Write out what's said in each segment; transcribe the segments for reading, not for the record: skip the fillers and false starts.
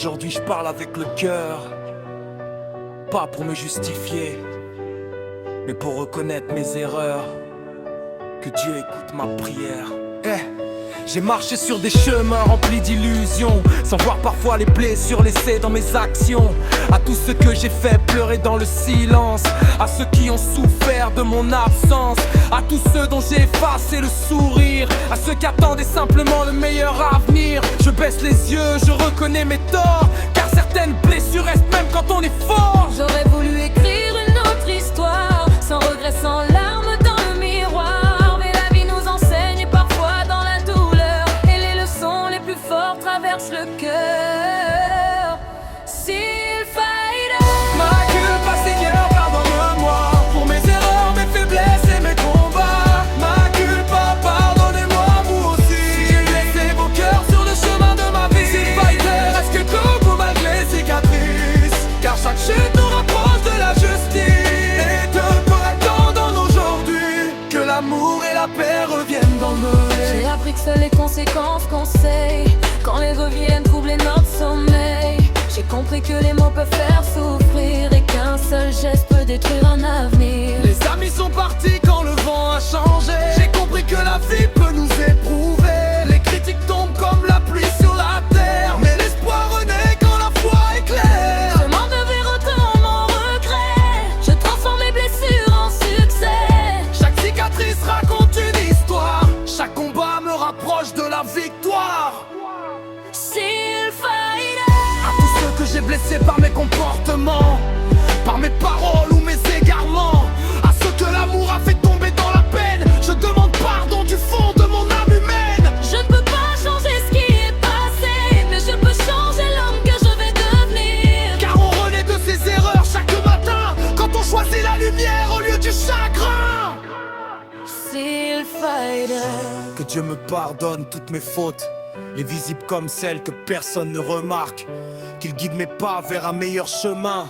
Aujourd'hui je parle avec le cœur, pas pour me justifier, mais pour reconnaître mes erreurs. Que Dieu écoute ma prière. J'ai marché sur des chemins remplis d'illusions, sans voir parfois les blessures laissées dans mes actions. À tous ceux que j'ai fait pleurer dans le silence, à ceux qui ont souffert de mon absence, à tous ceux dont j'ai effacé le sourire, à ceux qui attendaient simplement le meilleur avenir. Je baisse les yeux, je reconnais mes torts, car certaines blessures restent même quand on est fort. J'aurais voulu écrire une autre histoire, sans regret, sans larmes dans le miroir. Mais la vie nous enseigne parfois dans la douleur, et les leçons les plus fortes traversent le cœur. S'il faille Ma culpa, Seigneur, pardonne-moi pour mes erreurs, mes faiblesses et mes combats. Ma culpa, pardonnez-moi vous aussi, si j'ai blessé vos cœurs sur le chemin de ma vie. S'il faille reste que debout malgré les cicatrices, car chaque chute nous rapproche de la justice. Et de peu attendons aujourd'hui que l'amour et la paix reviennent dans nos vies. J'ai appris que seules les conséquences conseillent quand les reviennent troubler notre sommeil. J'ai compris que les mots peuvent faire souffrir et qu'un seul geste peut détruire un avenir. Les amis sont partis quand le vent a changé. J'ai compris que la vie peut nous éprouver. Les critiques tombent comme la pluie sur la terre, mais l'espoir renaît quand la foi éclaire. Je m'en devais autant mon regret, je transforme mes blessures en succès. Chaque cicatrice raconte une histoire, chaque combat me rapproche de la victoire. S'il faille À tous ceux que j'ai blessés par mes comportements, par mes paroles ou mes égarements, à ceux que l'amour a fait tomber dans la peine, je demande pardon du fond de mon âme humaine. je ne peux pas changer ce qui est passé, mais je peux changer l'homme que je vais devenir. Car on renaît de ses erreurs chaque matin, quand on choisit la lumière au lieu du chagrin. S'il faille Que Dieu me pardonne toutes mes fautes, les visibles comme celles que personne ne remarque. Qu'il guide mes pas vers un meilleur chemin,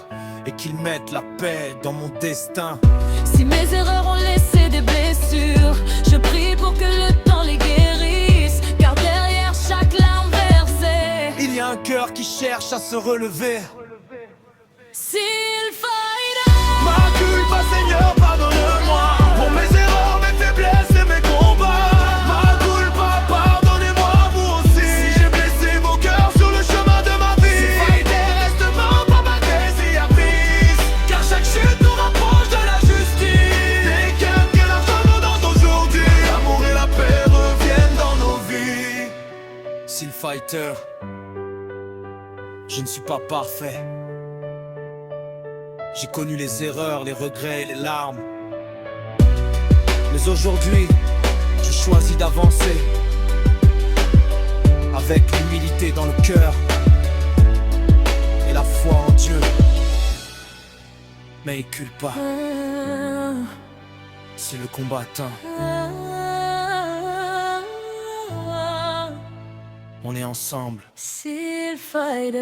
et qu'il mette la paix dans mon destin. si mes erreurs ont laissé des blessures, je prie pour que le temps les guérisse, car derrière chaque larme versée, Il y a un cœur qui cherche à se relever. s'il faille Ma culpa, Seigneur, pardonne-moi pour mes erreurs, mes faiblesses et mes combats. Ma culpa, pardonnez-moi vous aussi, si j'ai blessé vos cœurs sur le chemin de ma vie. Si faille reste mort par ma cicatrice, car chaque chute nous rapproche de la justice. Des cœurs que l'argent nous donne aujourd'hui, l'amour et la paix reviennent dans nos vies. S'il fighter, je ne suis pas parfait. J'ai connu les erreurs, les regrets et les larmes. Mais aujourd'hui, je choisis d'avancer avec l'humilité dans le cœur et la foi en Dieu. Mais culpa, c'est le combattant. On est ensemble. S'il faille